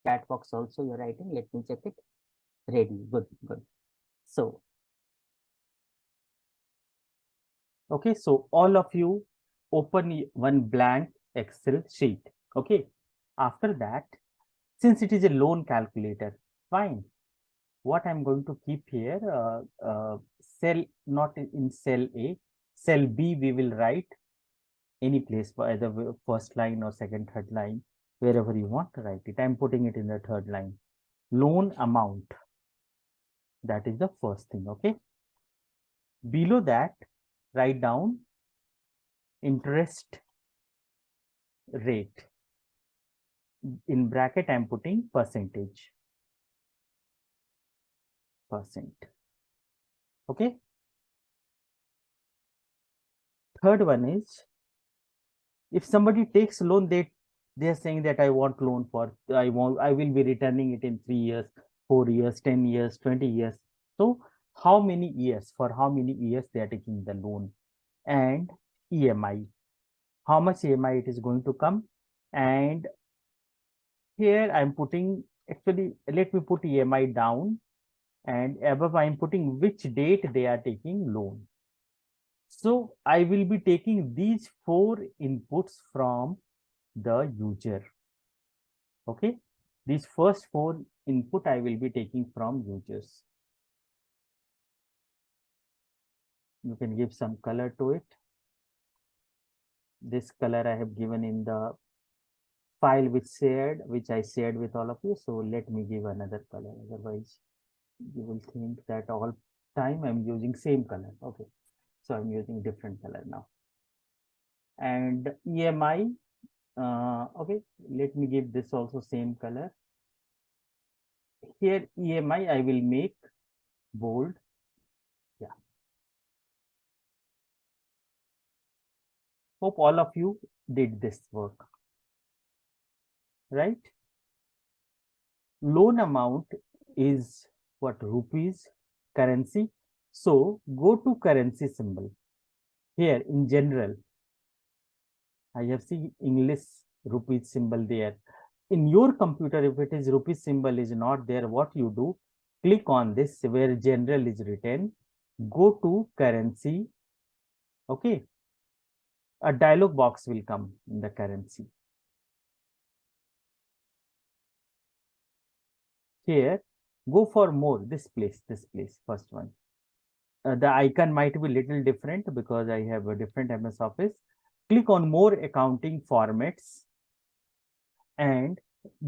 Chat box also you're writing. Let me check it. Ready. Good, good. So, okay, so all of you open one blank Excel sheet. Okay. After that, since it is a loan calculator, fine. What I'm going to keep here, cell not in cell A, cell B we will write any place for either first line or second, third line, wherever you want to write it. I'm putting it in the third line. Loan amount, that is the first thing. Okay. Below that, write down interest rate. In bracket, I'm putting percentage. Percent. Okay. Third one is, if somebody takes loan, they are saying that I want loan for, I will be returning it in 3 years, 4 years, 10 years, 20 years. So how many years, for how many years they are taking the loan, and EMI, how much EMI it is going to come. And here I'm putting, actually let me put EMI down, and above I'm putting which date they are taking loan. So I will be taking these 4 inputs from the user. Okay, these first 4 input I will be taking from users. You can give some color to it. This color I have given in the file which I shared with all of you. So let me give another color, otherwise you will think that all time I'm using same color. Okay, so I'm using different color now. And EMI, okay, let me give this also same color. Here EMI I will make bold. Yeah, hope all of you did this work, right? Loan amount is what? Rupees, currency. So go to currency symbol. Here in general, I have seen English rupees symbol there. In your computer, if it is rupees symbol is not there, what you do? Click on this where general is written. Go to currency. Okay. A dialog box will come in the currency. Here, go for more. This place, first one. The icon might be little different because I have a different MS Office. Click on more accounting formats, and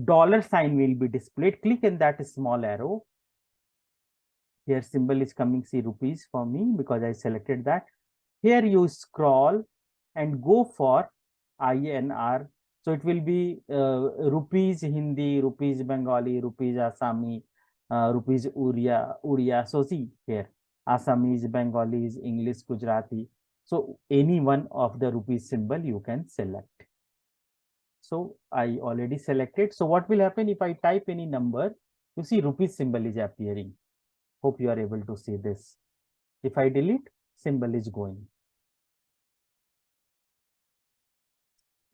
dollar sign will be displayed. Click in that small arrow. Here symbol is coming, see rupees for me because I selected that. Here you scroll and go for INR. So it will be rupees Hindi, rupees Bengali, rupees Assami, rupees Uriya. So see here, Assamese, Bengalis, English, Gujarati. So any one of the rupees symbol you can select. So I already selected. So what will happen if I type any number? You see rupees symbol is appearing. Hope you are able to see this. If I delete, symbol is going.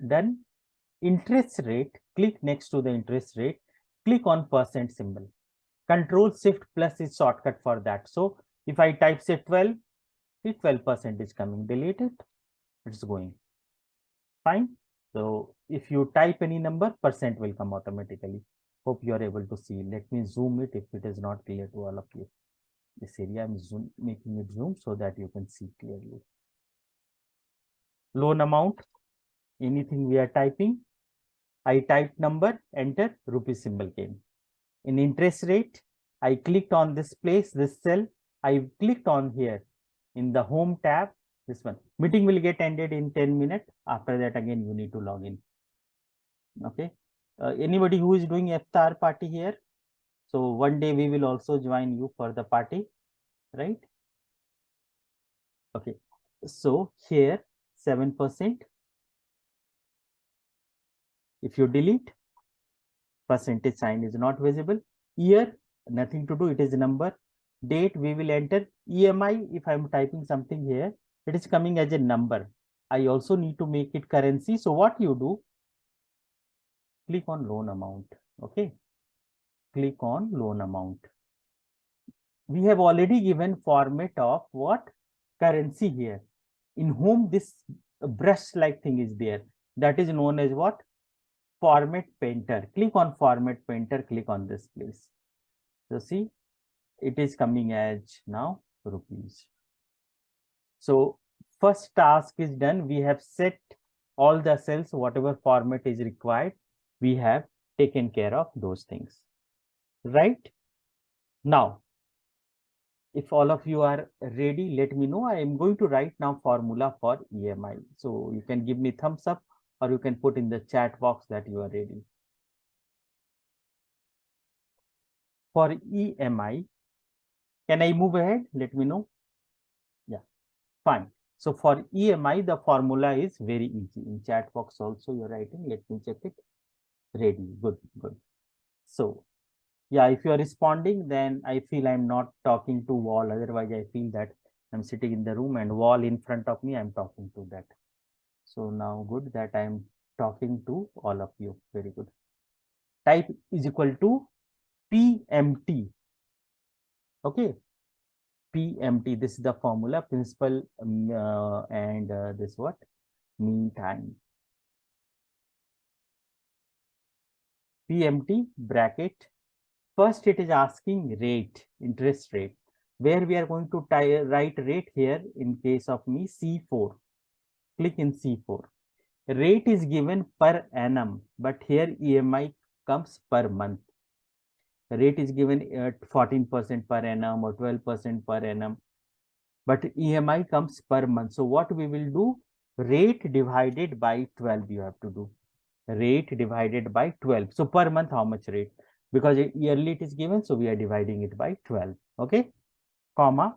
Then interest rate, click next to the interest rate, click on percent symbol. Control Shift plus is shortcut for that. So if I type say 12, the 12% is coming. Delete it, it's going. Fine. So if you type any number, percent will come automatically. Hope you are able to see. Let me zoom it if it is not clear to all of you. This area I'm making it zoom so that you can see clearly. Loan amount, anything we are typing. I typed number, enter, rupee symbol came. In interest rate, I clicked on this place, this cell. I clicked on here in the home tab, this one. Meeting will get ended in 10 minutes. After that, again, you need to log in. Okay. Anybody who is doing iftar party here? So one day we will also join you for the party, right? Okay. So here 7%. If you delete, percentage sign is not visible. Year, nothing to do, it is number. Date, we will enter. EMI, if I'm typing something here, it is coming as a number. I also need to make it currency. So what you do, click on loan amount. Okay. Click on loan amount. We have already given format of what? Currency here, in whom this brush like thing is there. That is known as what? Format painter. Click on format painter, click on this place. So see, it is coming as now rupees. So first task is done. We have set all the cells, whatever format is required. We have taken care of those things, right? Now, if all of you are ready, let me know. I am going to write now formula for EMI. So you can give me thumbs up or you can put in the chat box that you are ready. For EMI, can I move ahead? Let me know. Yeah, fine. So for EMI, the formula is very easy. In chat box also you're writing. Let me check it. Ready. Good, good. So yeah, if you are responding, then I feel I'm not talking to wall. Otherwise, I feel that I'm sitting in the room and wall in front of me, I'm talking to that. So now good that I'm talking to all of you. Very good. Type is equal to PMT. Okay. PMT. This is the formula, principal and this what? Mean time. PMT bracket. First, it is asking rate, interest rate, where we are going to write rate here in case of me C4. Click in C4. Rate is given per annum, but here EMI comes per month. Rate is given at 14% per annum or 12% per annum, but EMI comes per month. So what we will do? Rate divided by 12 you have to do. Rate divided by 12. So per month, how much rate? Because yearly it is given, so we are dividing it by 12. Okay, comma.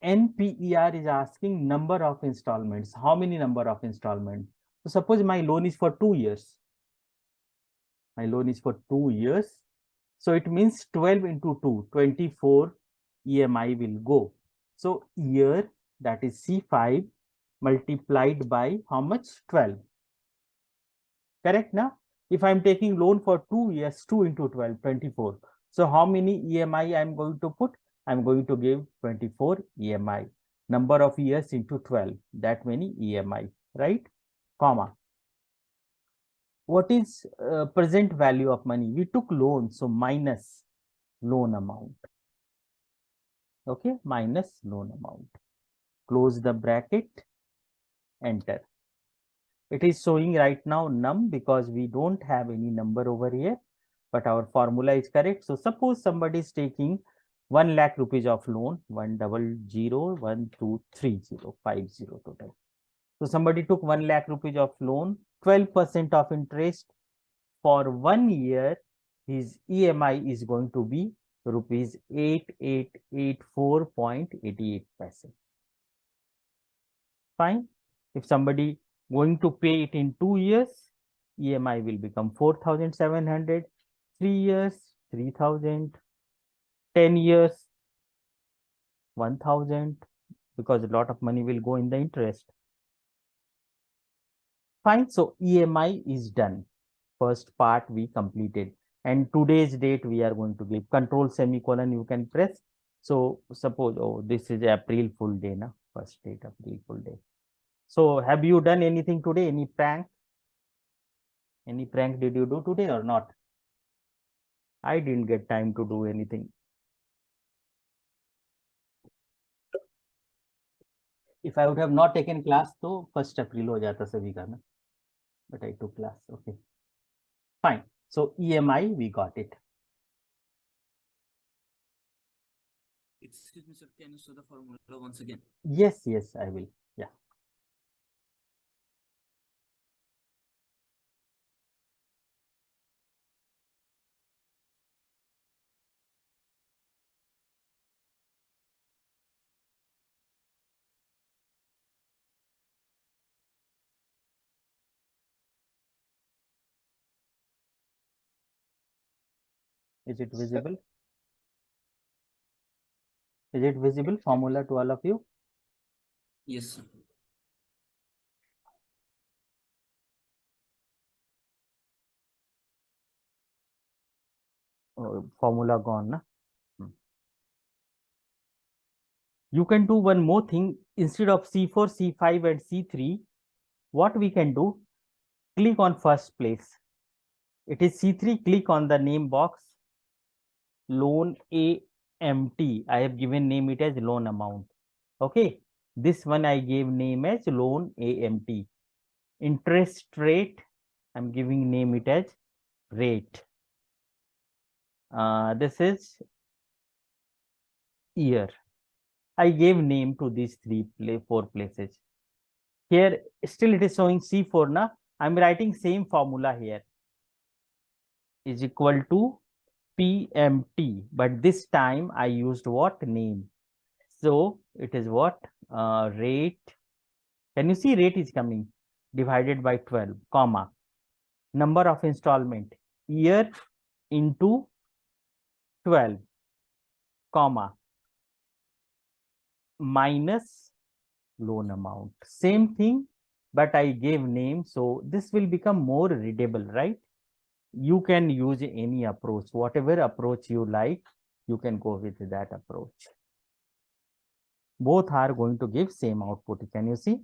NPER is asking number of installments. How many number of installments? So suppose my loan is for 2 years. My loan is for 2 years. So it means 12 into 2, 24 EMI will go. So year, that is C5 multiplied by how much? 12. Correct now? If I'm taking loan for 2 years, 2 into 12, 24. So how many EMI I'm going to put? I'm going to give 24 EMI. Number of years into 12, that many EMI, right? Comma. What is present value of money? We took loan, so minus loan amount. Okay, minus loan amount. Close the bracket, enter. It is showing right now num because we don't have any number over here, but our formula is correct. So suppose somebody is taking 1 lakh rupees of loan, 100123050 total. So somebody took 1 lakh rupees of loan, 12% of interest for 1 year. His EMI is going to be rupees 8884.88 paise. Fine. If somebody going to pay it in 2 years, EMI will become 4,700. 3 years, 3,000. 10 years, 1,000, because a lot of money will go in the interest. Fine. So EMI is done. First part we completed. And today's date we are going to give control semicolon you can press. So suppose, oh, this is April full day, na? First date, April full day. So have you done anything today? Any prank? Any prank did you do today or not? I didn't get time to do anything. If I would have not taken class, तो 1st April हो जाता सभी का ना. But I took class. Okay. Fine. So EMI, we got it. Excuse me, sir. Can you show the formula once again? Yes, yes, I will. Yeah. Is it visible? Is it visible formula to all of you? Yes, sir. formula gone, na? You can do one more thing. Instead of C4, C5 and C3, what we can do, click on first place. It is C3, click on the name box, loan AMT. I have given name it as loan amount. Okay. This one I gave name as loan AMT. Interest rate, I'm giving name it as rate. This is year. I gave name to these four places. Here still it is showing C4 na. I'm writing same formula here is equal to PMT, but this time I used what name. So it is what rate. Can you see rate is coming divided by 12, comma, number of installment year into 12, comma, minus loan amount. Same thing, but I gave name. So this will become more readable, right? You can use any approach, whatever approach you like, you can go with that approach. Both are going to give same output. Can you see?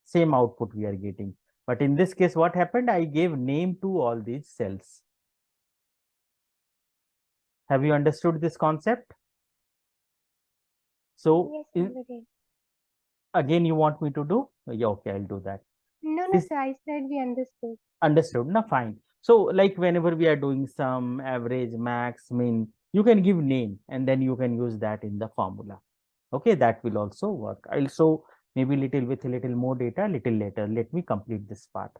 Same output we are getting. But in this case, what happened? I gave name to all these cells. Have you understood this concept? So, Yes, sir, we did. again, you want me to do? Yeah, okay, I'll do that. No, This sir, I said we understood. understood, na fine. So, like whenever we are doing some average, max, mean, you can give name and then you can use that in the formula. Okay, that will also work. I'll show maybe little with a little more data little later. Let me complete this part.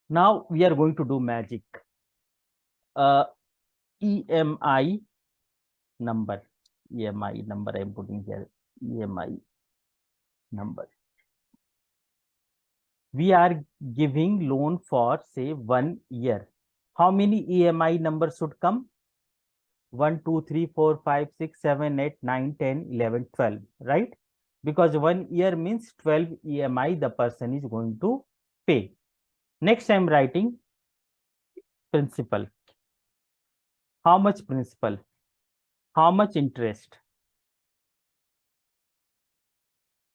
Now we are going to do magic. EMI number. EMI number I'm putting here. EMI number. We are giving loan for say 1 year. How many EMI numbers should come? 1, 2, 3, 4, 5, 6, 7, 8, 9, 10, 11, 12, right? Because 1 year means 12 EMI the person is going to pay. Next, I'm writing principal. How much principal? How much interest?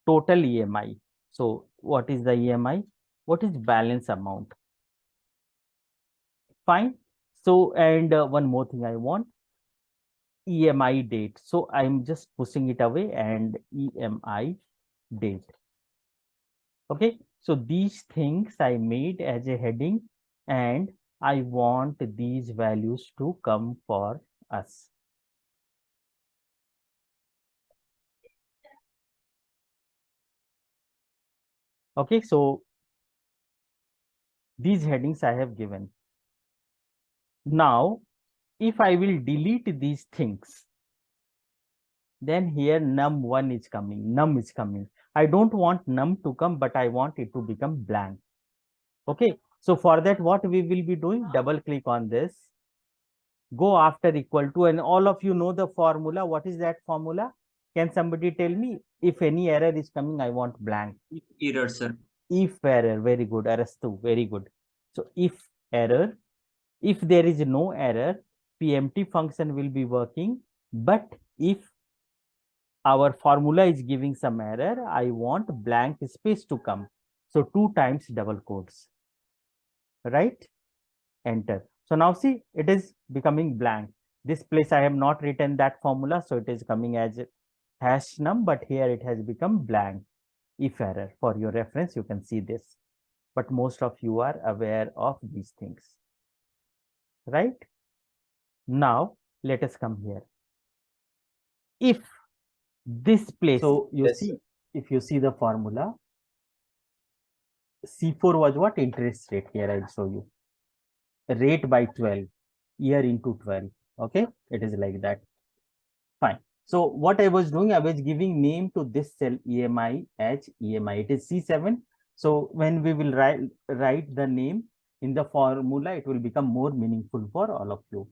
Total EMI. So, what is the EMI? What is balance amount? Fine. So, and one more thing I want, EMI date. So, I'm just pushing it away and EMI date. Okay. So, these things I made as a heading and I want these values to come for us. Okay. So, these headings I have given. Now, if I will delete these things, then here num1 is coming, num is coming. I don't want num to come, but I want it to become blank. Okay. So for that, what we will be doing, double click on this, go after equal to, and all of you know the formula. What is that formula? Can somebody tell me? If any error is coming, I want blank. Error, sir. If error, very good. Arastu, very good. So if error, if there is no error, PMT function will be working. But if our formula is giving some error, I want blank space to come. So 2 times double quotes, right? Enter. So now see, it is becoming blank. This place I have not written that formula, so it is coming as hash num, but here it has become blank. If error, for your reference, you can see this. But most of you are aware of these things, right? Now, let us come here. If this place, so you Yes, see, sir. if you see the formula, C4 was what? Interest rate. Here I'll show you. Rate by 12, year into 12. Okay, it is like that. Fine. So what I was doing, I was giving name to this cell EMI as EMI. It is C7. So when we will write the name in the formula, it will become more meaningful for all of you.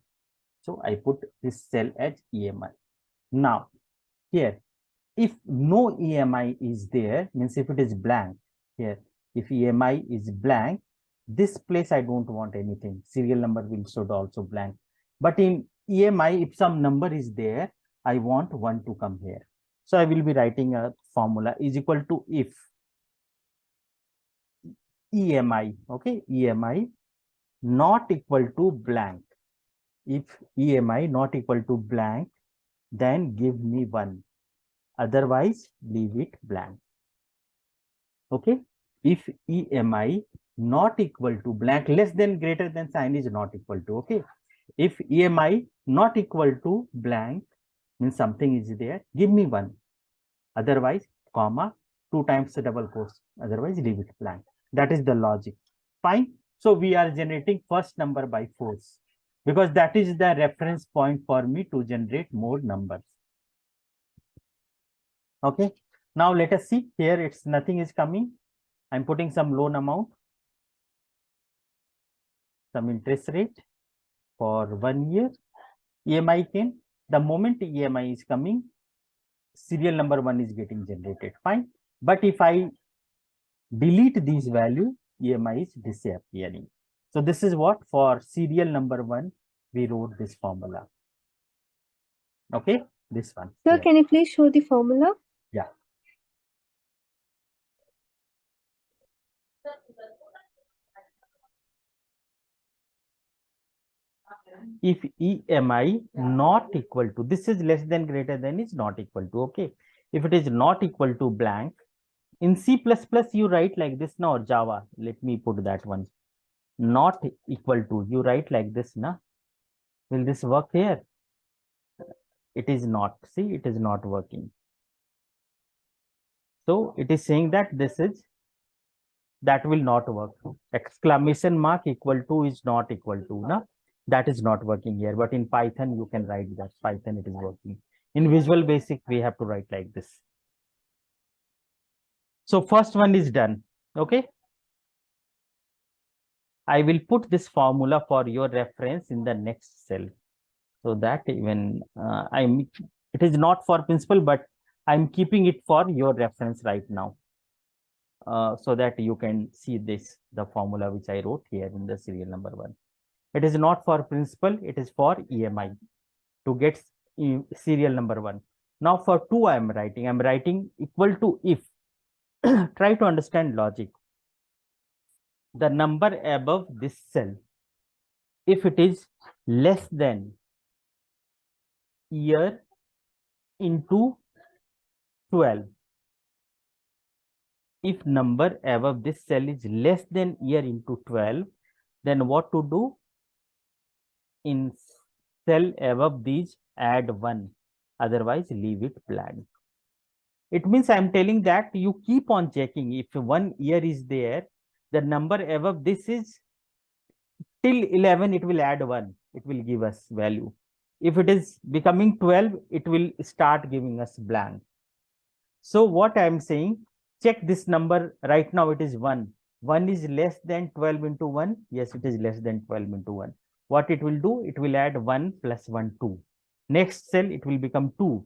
So I put this cell as EMI. Now, here, if no EMI is there, means if it is blank, here, if EMI is blank, this place I don't want anything. Serial number will should also blank. But in EMI, if some number is there, I want 1 to come here. So I will be writing a formula is equal to if EMI, okay, EMI not equal to blank. If EMI not equal to blank, then give me 1. Otherwise, leave it blank. Okay. If EMI not equal to blank, less than greater than sign is not equal to, okay. If EMI not equal to blank means something is there, give me 1. Otherwise, comma, 2 times the double quotes. Otherwise, leave it blank. That is the logic. Fine. So we are generating first number by force because that is the reference point for me to generate more numbers. Okay. Now let us see here. It's nothing is coming. I'm putting some loan amount, some interest rate for 1 year. EMI came. The moment EMI is coming, serial number 1 is getting generated. Fine. But if I delete these value, EMI is disappearing. So this is what for serial number 1, we wrote this formula. Okay, this one. Sir, here. can you please show the formula? Yeah. If EMI not equal to, this is less than greater than is not equal to, okay. If it is not equal to blank, in C++ you write like this now, or Java, let me put that one. Not equal to, you write like this, na? Will this work here? It is not. See, it is not working. So it is saying that that will not work. Exclamation mark equal to is not equal to, na? That is not working here. But in Python, you can write that. Python, it is working. In Visual Basic, we have to write like this. So first one is done. Okay. I will put this formula for your reference in the next cell. So that even it is not for principal, but I'm keeping it for your reference right now. So that you can see this, the formula which I wrote here in the serial number 1. It is not for principal, it is for EMI to get serial number 1. Now for 2, I'm writing equal to if. Try to understand logic. The number above this cell, if it is less than year into 12, if number above this cell is less than year into 12, then what to do? In cell above these, add 1. Otherwise, leave it blank. It means I'm telling that you keep on checking. If 1 year is there, the number above this is till 11, it will add 1. It will give us value. If it is becoming 12, it will start giving us blank. So what I am saying, check this number right now, it is 1. 1 is less than 12 into 1. Yes, it is less than 12 into 1. What it will do? It will add 1 plus 1, 2. Next cell, it will become 2.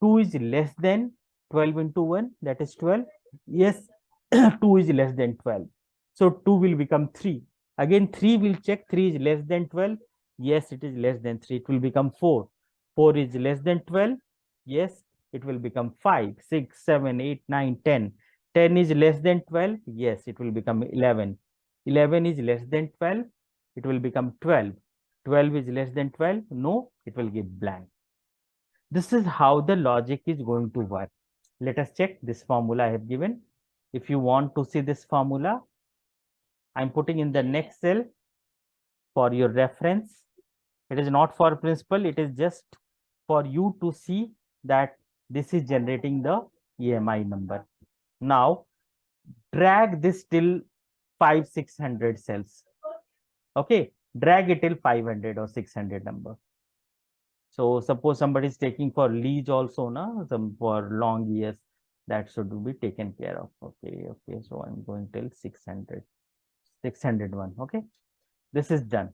2 is less than 12 into 1, that is 12. Yes, 2 is less than 12. So 2 will become 3. Again, 3 will check, 3 is less than 12. Yes, it is less than 3. It will become 4. 4 is less than 12. Yes, it will become 5, 6, 7, 8, 9, 10. 10 is less than 12. Yes, it will become 11. 11 is less than 12. It will become 12. 12 is less than 12. No, it will give blank. This is how the logic is going to work. Let us check this formula I have given. If you want to see this formula, I'm putting in the next cell for your reference. It is not for principal. It is just for you to see that this is generating the EMI number. Now, drag this till 500-600 cells. Okay, drag it till 500 or 600 number. So suppose somebody is taking for lease also, na, some for long years, that should be taken care of. Okay, okay. So I'm going till 600, 601. Okay, this is done.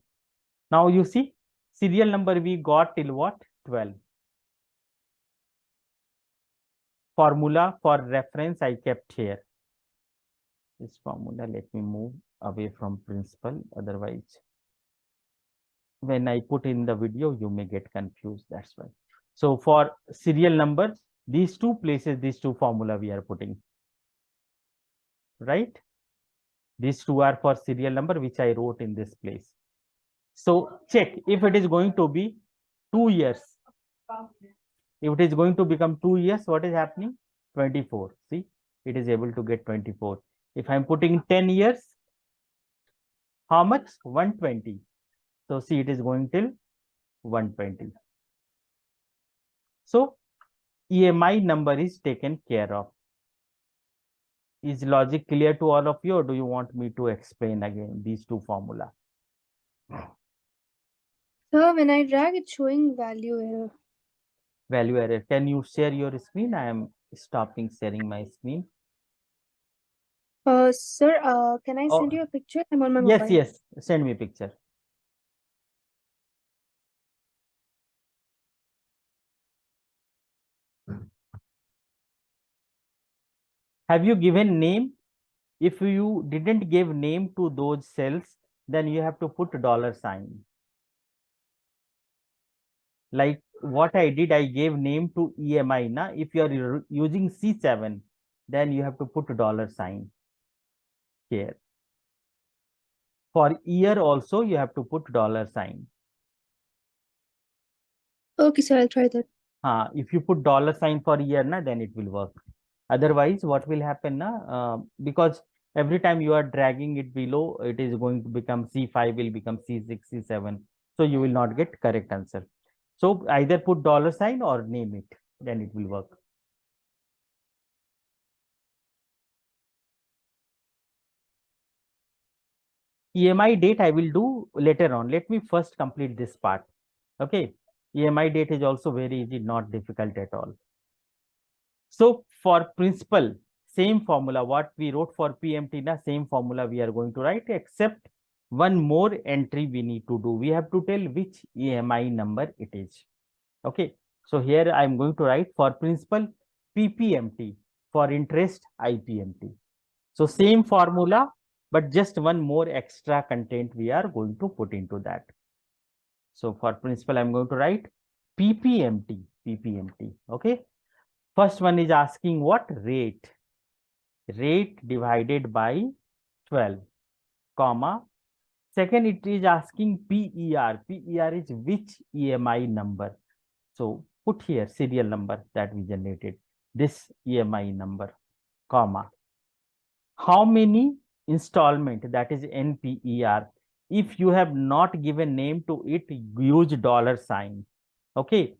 Now you see, serial number we got till what? 12. Formula for reference I kept here. This formula, let me move away from principal, otherwise when I put in the video, you may get confused. That's why. So for serial number, these two places, these two formula we are putting, right? These two are for serial number, which I wrote in this place. So check if it is going to be 2 years. If it is going to become 2 years, what is happening? 24. See, it is able to get 24. If I'm putting 10 years, how much? 120. So see, it is going till 120. So EMI number is taken care of. Is logic clear to all of you, or do you want me to explain again these two formula? Sir, when I drag, it's showing value error. Value error. Can you share your screen? I am stopping sharing my screen. Sir, can I send Oh, you a picture? I'm on my yes, mobile. yes. Send me picture. Have you given name? If you didn't give name to those cells, then you have to put dollar sign. Like what I did, I gave name to EMI. Na? If you are using C7, then you have to put dollar sign here. For year also, you have to put dollar sign. Okay, sir, I'll try that. If you put dollar sign for year, na, then it will work. Otherwise, what will happen, na? Because every time you are dragging it below, it is going to become C5 will become C6, C7. So you will not get correct answer. So either put dollar sign or name it, then it will work. EMI date I will do later on. Let me first complete this part. Okay. EMI date is also very easy, not difficult at all. So for principal, same formula, what we wrote for PMT, na same formula we are going to write, except one more entry we need to do. We have to tell which EMI number it is. Okay. So here I am going to write for principal PPMT, for interest IPMT. So same formula, but just one more extra content we are going to put into that. So for principal, I'm going to write PPMT. Okay. First one is asking what rate? Rate divided by 12, comma. Second, it is asking PER. PER is which EMI number? So put here serial number that we generated. This EMI number, comma. How many installment, that is NPER. If you have not given name to it, use dollar sign. Okay.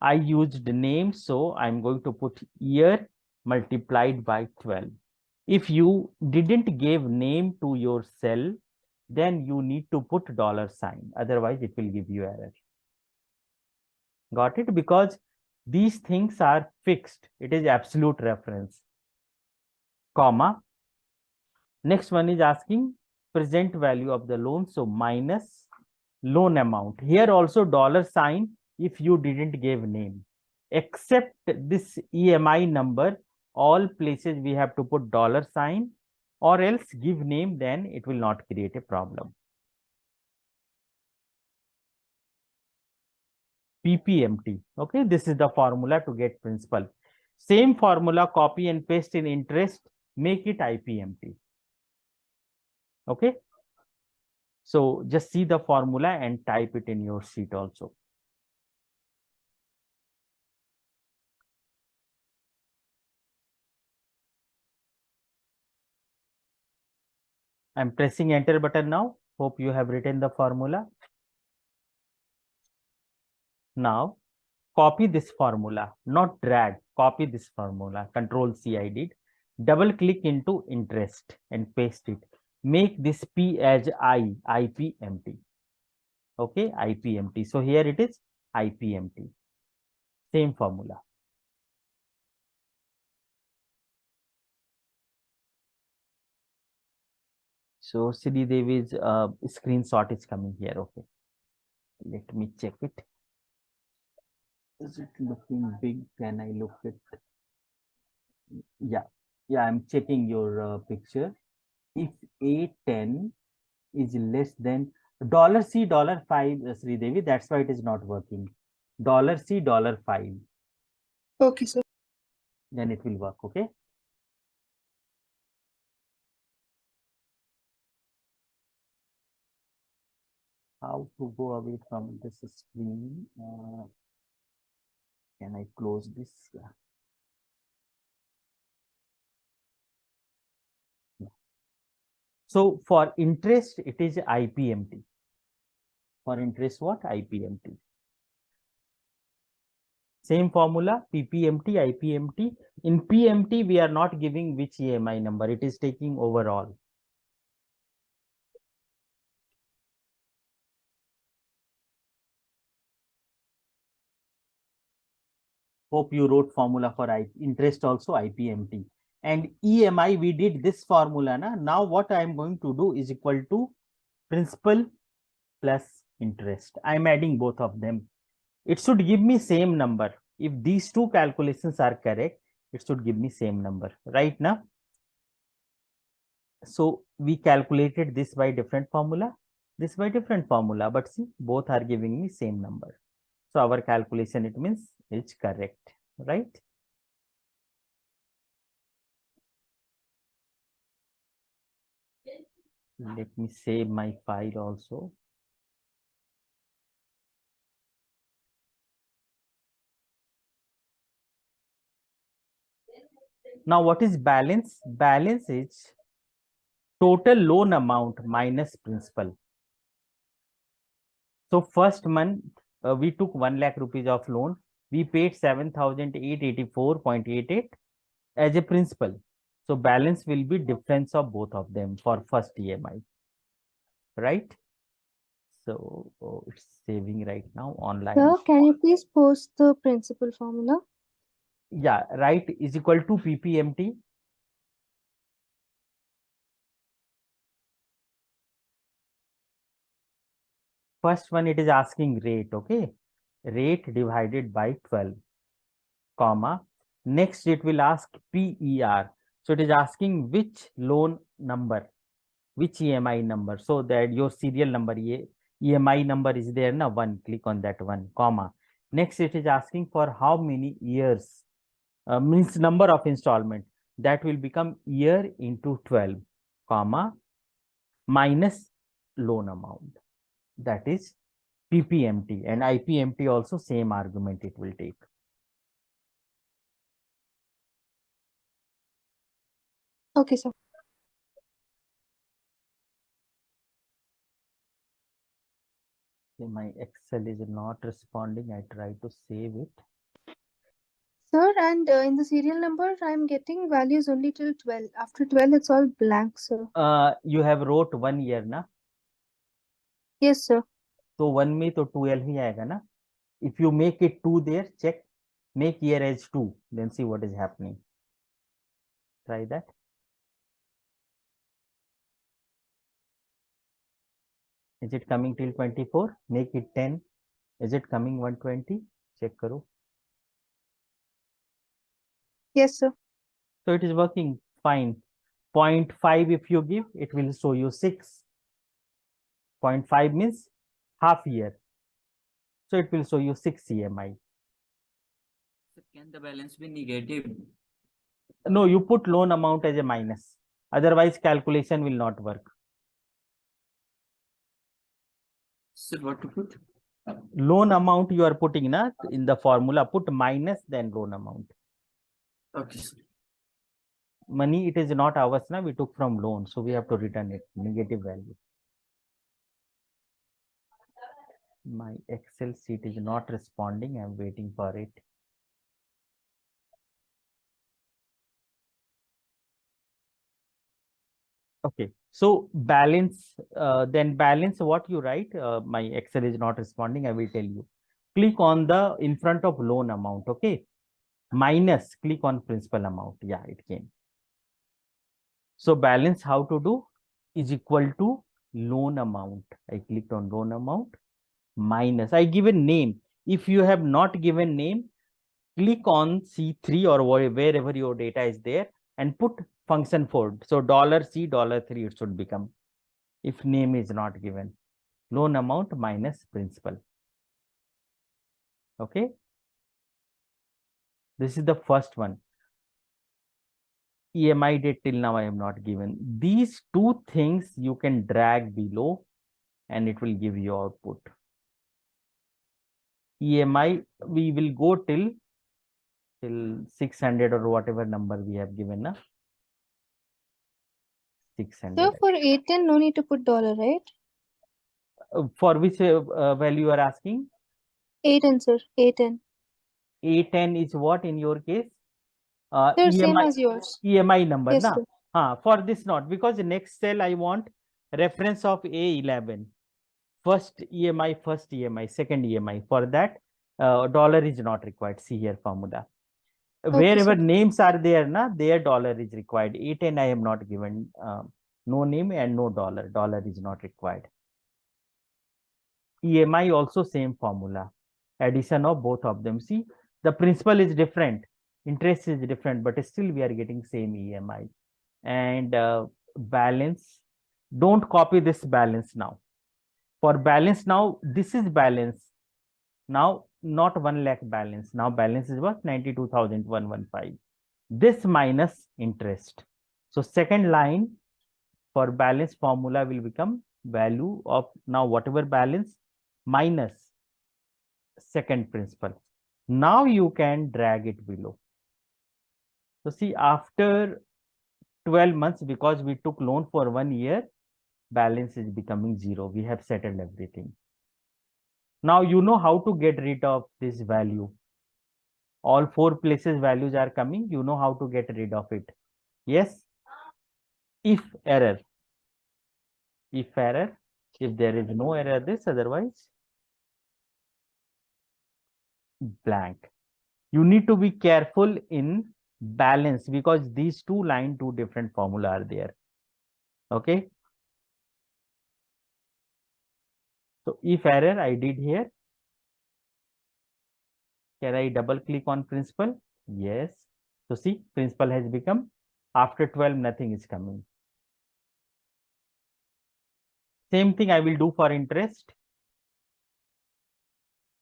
I used name, so I'm going to put year multiplied by 12. If you didn't give name to your cell, then you need to put dollar sign. Otherwise, it will give you error. Got it? Because these things are fixed. It is absolute reference. Comma. Next one is asking present value of the loan. So minus loan amount. Here also dollar sign if you didn't give name. Except this EMI number, all places we have to put dollar sign, or else give name, then it will not create a problem. PPMT. Okay, this is the formula to get principal. Same formula, copy and paste in interest, make it IPMT. Okay. So just see the formula and type it in your sheet also. I'm pressing enter button now. Hope you have written the formula. Now copy this formula, not drag, copy this formula. Control C I did. Double click into interest and paste it. Make this P as IPMT. Okay, IPMT. So here it is IPMT. Same formula. So Sri Devi's screenshot is coming here. Okay, let me check it. Is it looking big? Can I look it? Yeah, yeah, I'm checking your picture. If A10 is less than $C $5, Sri Devi, that's why it is not working. $C $5, Okay, sir. then it will work. Okay. How to go away from this screen? Can I close this? Yeah. So for interest, it is IPMT. For interest, what? IPMT. Same formula, PPMT, IPMT. In PMT, we are not giving which EMI number. It is taking overall. Hope you wrote formula for interest also, IPMT. And EMI, we did this formula. Now what I am going to do is equal to principal plus interest. I am adding both of them. It should give me same number. If these two calculations are correct, it should give me same number, right now. So we calculated this by different formula, this by different formula, but see, both are giving me same number. So our calculation, it means, is correct, right? Let me save my file also. Now, what is balance? Balance is total loan amount minus principal. So first month, we took 1 lakh rupees of loan. We paid 7,884.88 as a principal. So balance will be difference of both of them for first EMI, right? So it's saving right now online. Sir, can you please post the principal formula? Yeah, right, is equal to PPMT. First one, it is asking rate, okay? Rate divided by 12, comma. Next, it will ask PER. So it is asking which loan number, which EMI number. So that your serial number, EMI number is there, na 1, click on that one, comma. Next, it is asking for how many years, means number of installment. That will become year into 12, comma, minus loan amount. That is PPMT, and IPMT also same argument it will take. Okay, sir. Okay, my Excel is not responding. I try to save it. Sir, and in the serial number, I'm getting values only till 12. After 12, it's all blank, sir. You have wrote 1 year, na? Yes, sir. So 1 में तो 12 ही आएगा ना? If you make it 2 there, check, make year as 2, then see what is happening. Try that. Is it coming till 24? Make it 10. Is it coming 120? Check karo. Yes, sir. So it is working fine. 0.5 if you give, it will show you 6. 0.5 means half year. So it will show you 6 EMI. So can the balance be negative? No, you put loan amount as a minus. Otherwise, calculation will not work. So what to put? Loan amount you are putting in the formula, put minus then loan amount. Okay, sir. Money, it is not ours, we took from loan, so we have to return it, negative value. My Excel sheet is not responding. I'm waiting for it. Okay, so balance, then balance what you write. My Excel is not responding. I will tell you. Click on the in front of loan amount. Okay, minus, click on principal amount. Yeah, it came. So balance, how to do, is equal to loan amount. I clicked on loan amount, minus, I give a name. If you have not given name, click on C3 or wherever your data is there and put function for. So $C $3 it should become, if name is not given. Loan amount minus principal. Okay. This is the first one. EMI date till now I have not given. These two things you can drag below and it will give you output. EMI, we will go till 600 or whatever number we have given, na? 600. So for A10, no need to put dollar, right? For which value you are asking? A10, sir. A10. A10 is what in your case? Sir, same EMI, as yours. EMI number, Yes, na? sir. For this not, because next cell I want reference of A11. First EMI, second EMI. For that, dollar is not required. See here formula. Okay, Wherever sir. names are there, na, there dollar is required. A10 I have not given. No name and no dollar. Dollar is not required. EMI also same formula. Addition of both of them. See, the principal is different. Interest is different, but still we are getting same EMI. And balance. Don't copy this balance now. For balance now, this is balance. Now, not 1 lakh balance. Now, balance is what? 92,115. This minus interest. So, second line for balance formula will become value of now whatever balance minus second principal. Now, you can drag it below. So, see, after 12 months, because we took loan for 1 year, balance is becoming 0. We have settled everything. Now you know how to get rid of this value. All 4 places values are coming. You know how to get rid of it. Yes. If error. If error. If there is no error, this otherwise blank. You need to be careful in balance because these two line, two different formula are there. Okay. So if error I did here, can I double click on principal? Yes. So see, principal has become after 12, nothing is coming. Same thing I will do for interest.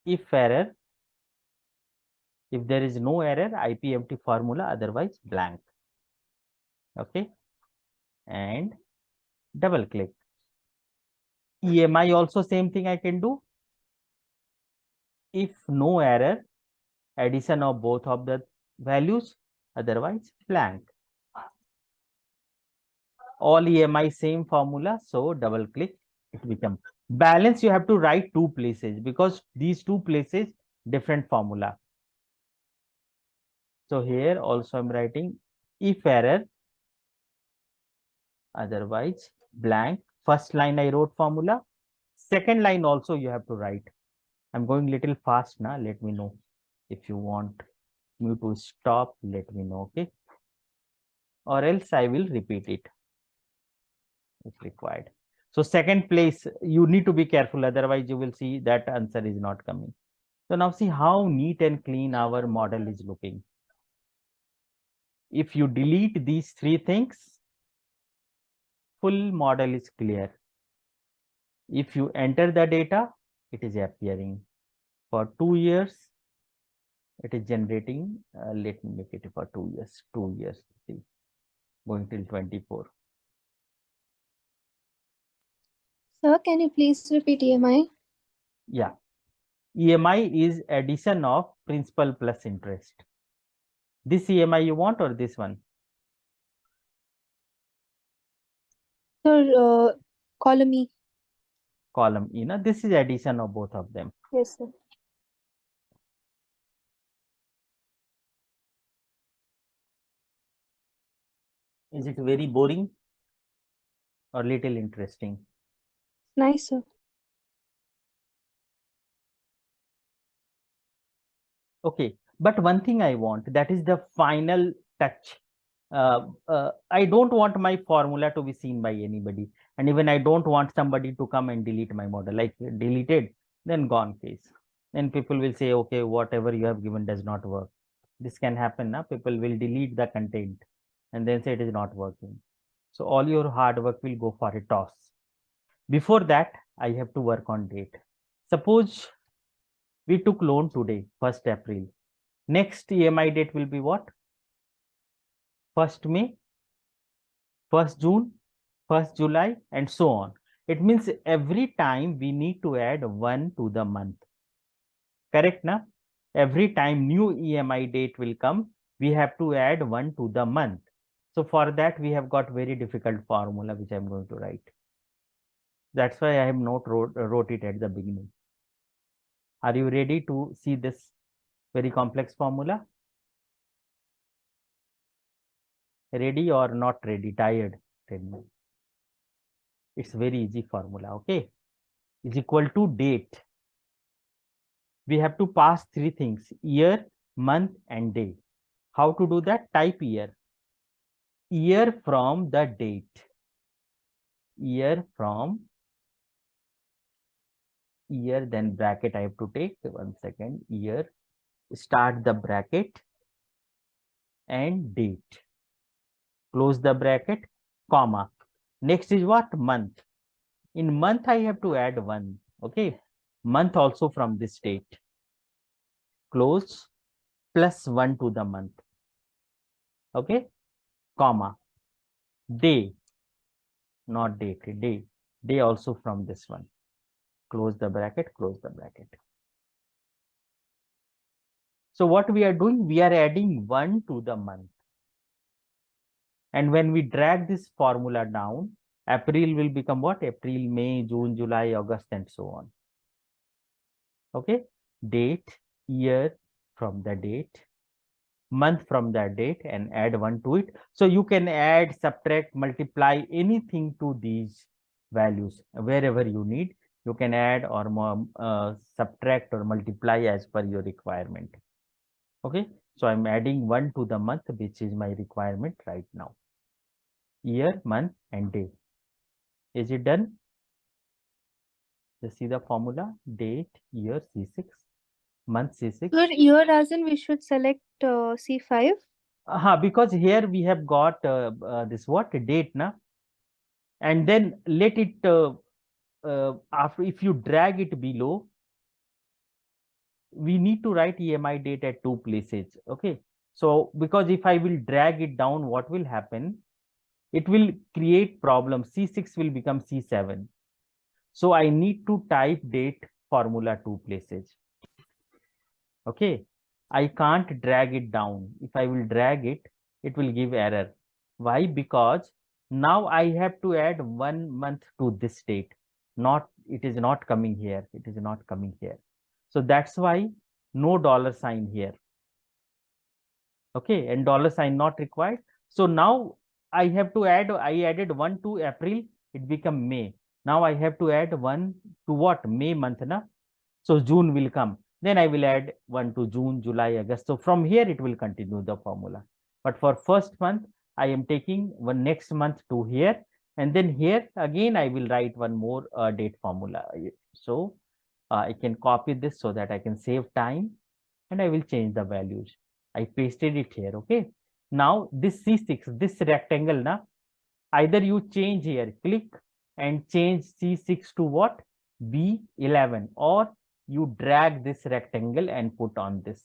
If error, if there is no error, IPMT formula, otherwise blank. Okay. And double click. EMI also same thing I can do. If no error, addition of both of the values, otherwise blank. All EMI same formula, so double click, it becomes balance. You have to write 2 places because these 2 places different formula. So here also I'm writing if error, otherwise blank. First line I wrote formula. Second line also you have to write. I'm going little fast now. Let me know if you want me to stop. Let me know, okay? Or else I will repeat it if required. So second place, you need to be careful. Otherwise, you will see that answer is not coming. So now see how neat and clean our model is looking. If you delete these 3 things, full model is clear. If you enter the data, it is appearing. For 2 years, it is generating. Let me make it for 2 years. 2 years, see, going till 24. Sir, can you please repeat EMI? Yeah. EMI is addition of principal plus interest. This EMI you want or this one? Sir, column E. Column E. Now, this is addition of both of them. Yes, sir. Is it very boring or little interesting? Nice, sir. Okay, but one thing I want, that is the final touch. I don't want my formula to be seen by anybody, and even I don't want somebody to come and delete my model. Like deleted, then gone case. Then people will say, okay, whatever you have given does not work. This can happen. Now people will delete the content and then say it is not working. So all your hard work will go for a toss. Before that, I have to work on date. Suppose we took loan today, 1st April. Next EMI date will be what? 1st May, 1st June, 1st July, and so on. It means every time we need to add 1 to the month. Correct, na? Every time new EMI date will come, we have to add 1 to the month. So for that, we have got very difficult formula, which I'm going to write. That's why I have not wrote it at the beginning. Are you ready to see this very complex formula? Ready or not ready? Tired? Tell me. It's very easy formula, okay? Is equal to date. We have to pass three things: year, month, and day. How to do that? Type year. Year from the date. Year from year, then bracket I have to take. 1 second. Year. Start the bracket and date. Close the bracket, comma. Next is what? Month. In month, I have to add 1. Okay. Month also from this date. Close, plus 1 to the month. Okay. Comma. Day. Not date. Day. Day also from this one. Close the bracket. Close the bracket. So what we are doing? We are adding 1 to the month. And when we drag this formula down, April will become what? April, May, June, July, August, and so on. Okay. Date, year from the date, month from that date, and add 1 to it. So you can add, subtract, multiply anything to these values wherever you need. You can add or subtract or multiply as per your requirement. Okay. So I'm adding 1 to the month, which is my requirement right now. Year, month, and day. Is it done? Just see the formula: date, year, C6, month, C6. Sir, year as in we should select C5. Because here we have got this what? Date, na? And then let it, after, if you drag it below, we need to write EMI date at 2 places. Okay. So because if I will drag it down, what will happen? It will create problem. C6 will become C7. So I need to type date formula 2 places. Okay. I can't drag it down. If I will drag it, it will give error. Why? Because now I have to add 1 month to this date. Not, it is not coming here. It is not coming here. So that's why no dollar sign here. Okay. And dollar sign not required. So now I have to add, I added 1 to April, it become May. Now I have to add 1 to what? May month, na? So June will come. Then I will add 1 to June, July, August. So from here it will continue the formula. But for first month, I am taking one next month to here. And then here again, I will write one more date formula. So I can copy this so that I can save time, and I will change the values. I pasted it here. Okay. Now this C6, this rectangle, na, either you change here, click and change C6 to what? B11, or you drag this rectangle and put on this.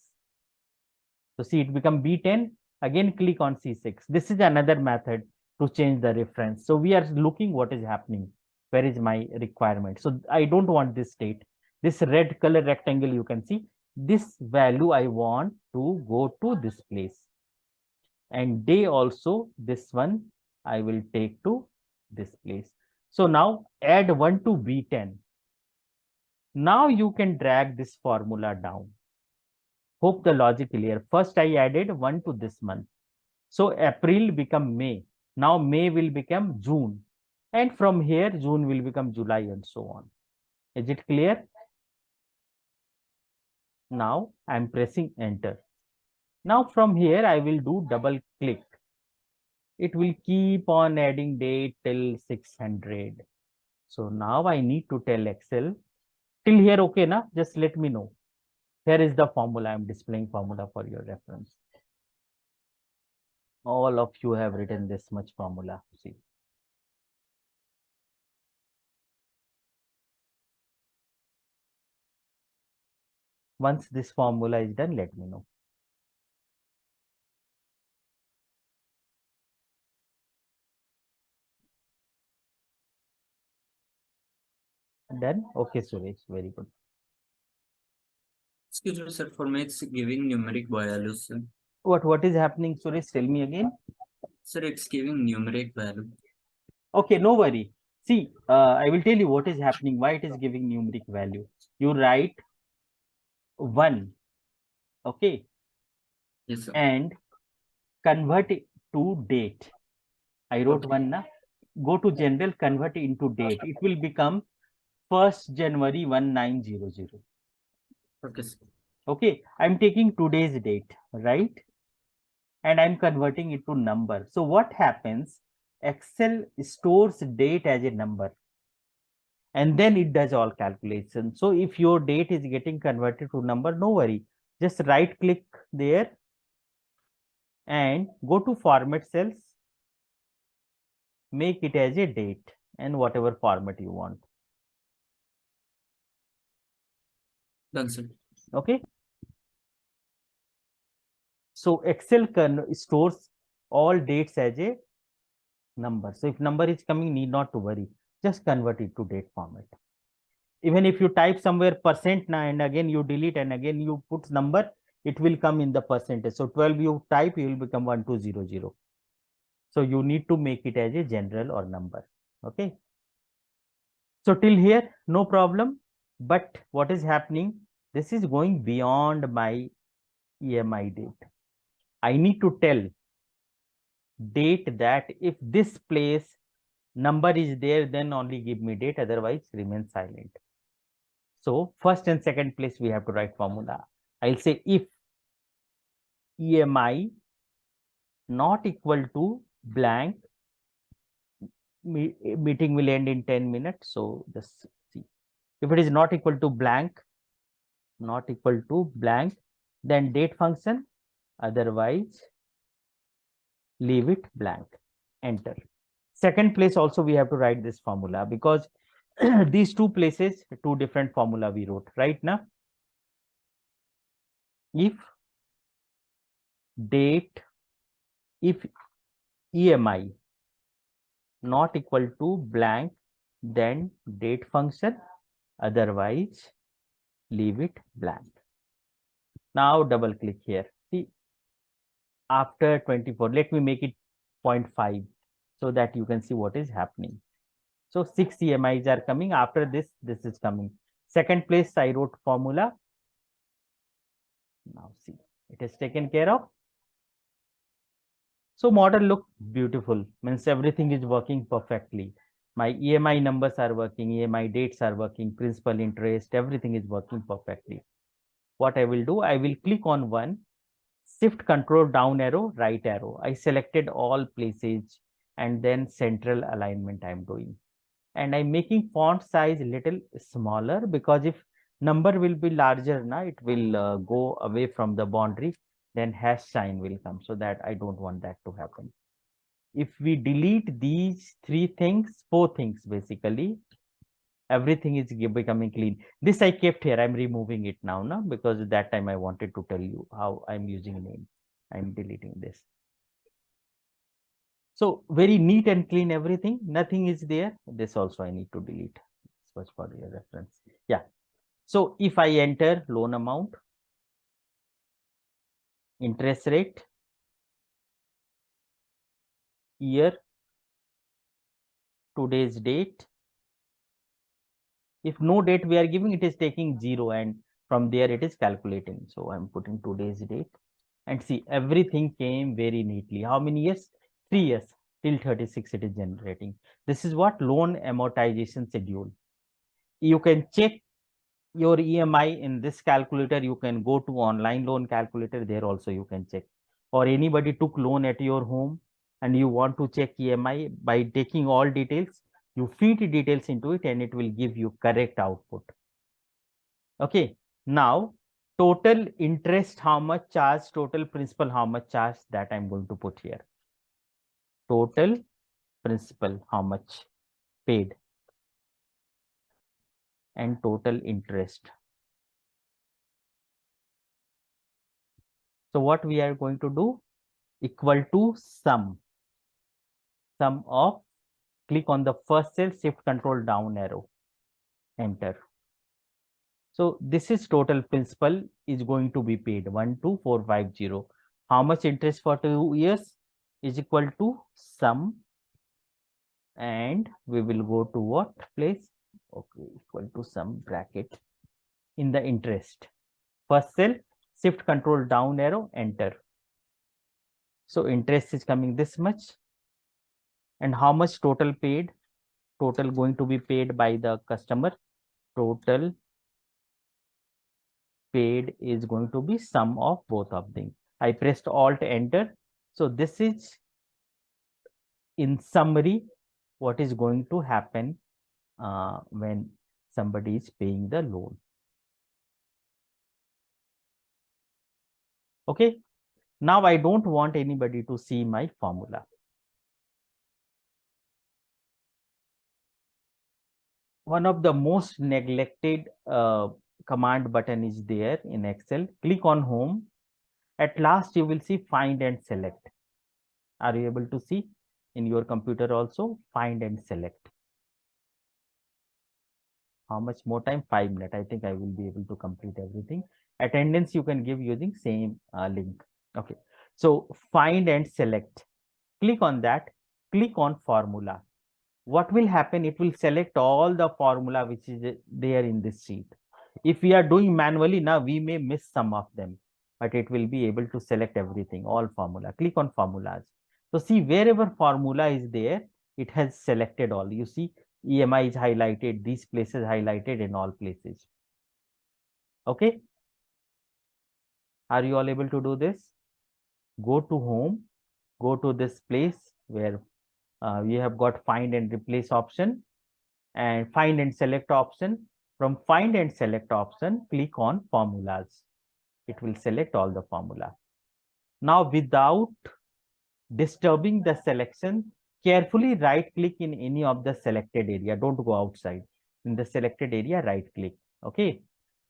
So see, it become B10. Again, click on C6. This is another method to change the reference. So we are looking what is happening. Where is my requirement? So I don't want this state. This red color rectangle, you can see this value I want to go to this place. And day also, this one I will take to this place. So now add 1 to B10. Now you can drag this formula down. Hope the logic clear. First I added 1 to this month. So April become May. Now May will become June. And from here June will become July and so on. Is it clear? Now I am pressing enter. Now from here I will do double click. It will keep on adding date till 600. So now I need to tell Excel. Till here okay na? Just let me know. Here is the formula. I am displaying formula for your reference. All of you have written this much formula. See. Once this formula is done, let me know. Done? Okay, Suresh, very good. Excuse me, sir. For me, it's giving numeric values, sir. What is happening, Suresh? Tell me again. Sir, it's giving numeric value. Okay, no worry. See, I will tell you what is happening, why it is giving numeric value. You write 1, okay, Yes, sir. and convert it to date. I wrote Okay. 1 na. Go to general, convert it into date. It will become 1st January 1900. Okay, sir. Okay, I'm taking today's date, right? And I'm converting it to number. So what happens? Excel stores date as a number and then it does all calculations. So if your date is getting converted to number, no worry. Just right click there and go to format cells, make it as a date and whatever format you want. Done, sir. Okay. So Excel stores all dates as a number. So if number is coming, need not to worry. Just convert it to date format. Even if you type somewhere percent now and again you delete and again you put number, it will come in the percentage. So 12 you type, you will become 1200. So you need to make it as a general or number. Okay. So till here, no problem. But what is happening? This is going beyond my EMI date. I need to tell date that if this place number is there, then only give me date, otherwise remain silent. So first and second place we have to write formula. I'll say if EMI not equal to blank, meeting will end in 10 minutes. So just see. If it is not equal to blank, then date function, otherwise leave it blank, enter. Second place also we have to write this formula because these two places, two different formula we wrote right now. If date, if EMI not equal to blank, then date function, otherwise leave it blank. Now double click here. See, after 24, let me make it 0.5 so that you can see what is happening. So 6 EMIs are coming. After this, this is coming. Second place, I wrote formula. Now see, it is taken care of. So model look beautiful, means everything is working perfectly. My EMI numbers are working, EMI dates are working, principal interest, everything is working perfectly. What I will do, I will click on one, shift control down arrow, right arrow. I selected all places and then central alignment I am doing. And I'm making font size little smaller because if number will be larger, now it will go away from the boundary, then hash sign will come. So that I don't want that to happen. If we delete these three things, four things basically, everything is becoming clean. This I kept here. I'm removing it now, because that time I wanted to tell you how I'm using name. I'm deleting this. So very neat and clean everything. Nothing is there. This also I need to delete. This was for your reference. Yeah. So if I enter loan amount, interest rate, year, today's date. If no date we are giving, it is taking 0 and from there it is calculating. So I'm putting today's date and see everything came very neatly. How many years? 3 years till 36 it is generating. This is what loan amortization schedule. You can check your EMI in this calculator. You can go to online loan calculator, there also you can check. Or anybody took loan at your home and you want to check EMI, by taking all details, you feed details into it and it will give you correct output. Okay, now total interest how much charge, total principal how much charge, that I'm going to put here. Total principal how much paid and total interest. So what we are going to do? Equal to sum of, click on the first cell, shift control down arrow, enter. So this is total principal is going to be paid 12450. How much interest for 2 years is equal to sum, and we will go to what place? Okay, equal to sum bracket in the interest. First cell, shift control down arrow, enter. So interest is coming this much. And how much total paid? Total going to be paid by the customer. Total paid is going to be sum of both of them. I pressed Alt Enter. So this is in summary what is going to happen when somebody is paying the loan. Okay. Now I don't want anybody to see my formula. One of the most neglected command button is there in Excel. Click on home. At last you will see find and select. Are you able to see in your computer also? Find and select. How much more time? 5 minutes. I think I will be able to complete everything. Attendance you can give using same link. Okay. So find and select. Click on that. Click on formula. What will happen? It will select all the formula which is there in this sheet. If we are doing manually now, we may miss some of them, but it will be able to select everything, all formula. Click on formulas. So see, wherever formula is there, it has selected all. You see, EMI is highlighted, these places highlighted in all places. Okay. Are you all able to do this? Go to home, go to this place where we have got find and replace option, and find and select option. From find and select option, click on formulas. It will select all the formula. Now, without disturbing the selection, carefully right click in any of the selected area. Don't go outside. In the selected area, right click. Okay.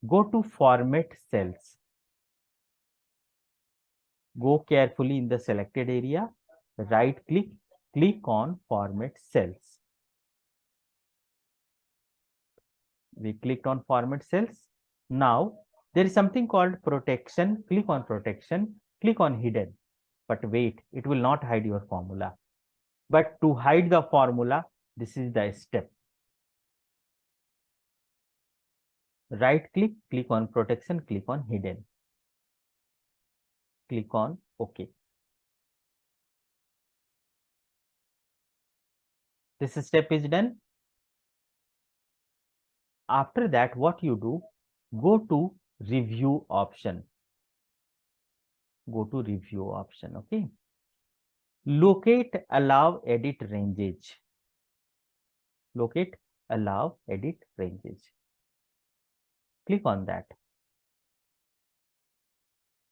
Go to format cells. Go carefully in the selected area, right click, click on format cells. We clicked on format cells. Now there is something called protection. Click on protection, click on hidden. But wait, it will not hide your formula. But to hide the formula, this is the step. Right click, click on protection, click on hidden. Click on OK. This step is done. After that, what you do, go to review option. Go to review option. Okay. Locate allow edit ranges. Locate allow edit ranges. Click on that.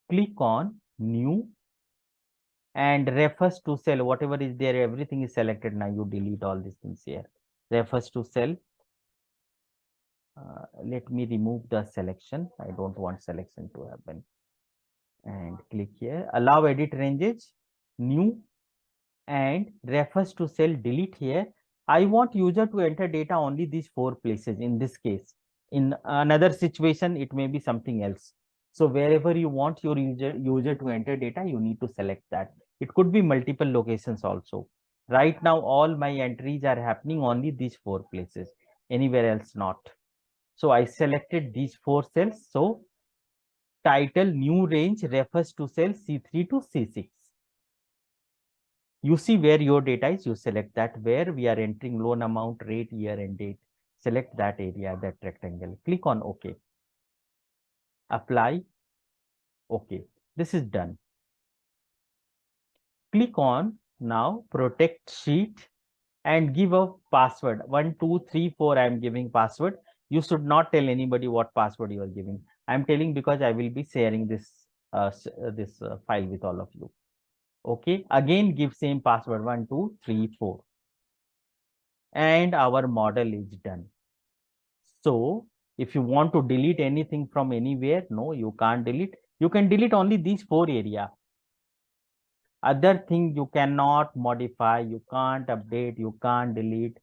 Click on new and refers to cell. Whatever is there, everything is selected. Now you delete all these things here. Refers to cell. Let me remove the selection. I don't want selection to happen. And click here. Allow edit ranges. New and refers to cell. Delete here. I want user to enter data only these 4 places in this case. In another situation, it may be something else. So wherever you want your user to enter data, you need to select that. It could be multiple locations also. Right now, all my entries are happening only these 4 places, anywhere else not. So I selected these 4 cells. So title new range refers to cell C3 to C6. You see where your data is, you select that. Where we are entering loan amount, rate, year and date. Select that area, that rectangle. Click on OK. Apply. OK. This is done. Click on now protect sheet and give a password. 1, 2, 3, 4. I am giving password. You should not tell anybody what password you are giving. I am telling because I will be sharing this file with all of you. Okay. Again, give same password 1, 2, 3, 4. And our model is done. So if you want to delete anything from anywhere, no, you can't delete. You can delete only these 4 area. Other thing you cannot modify, you can't update, you can't delete.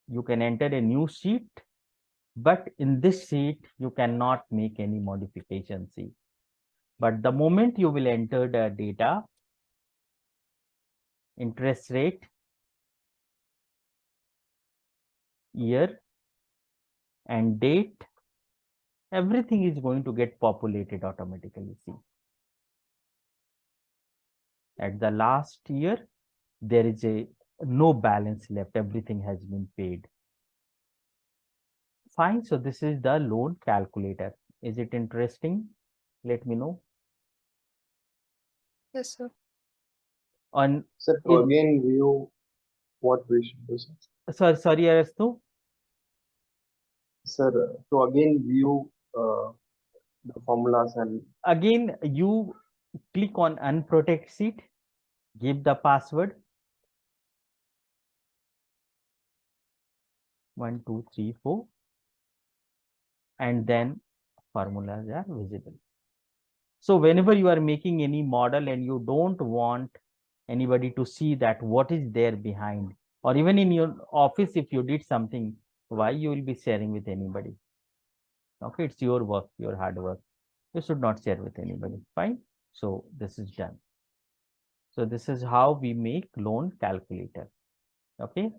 You can enter a new sheet, but in this sheet, you cannot make any modification. See, but the moment you will enter the data, interest rate, year, and date, everything is going to get populated automatically. See, at the last year, there is a no balance left. Everything has been paid. Fine. So this is the loan calculator. Is it interesting? Let me know. Yes, sir. On Sir, to is again view what we should do, sir. sorry, Arastu. Sir, to again view the formulas and Again, you click on unprotect sheet, give the password 1 2 3 4, and then formulas are visible. So whenever you are making any model and you don't want anybody to see that what is there behind, or even in your office, if you did something, why you will be sharing with anybody? Okay, it's your work, your hard work. You should not share with anybody. Fine. So this is done. So this is how we make loan calculator. Okay.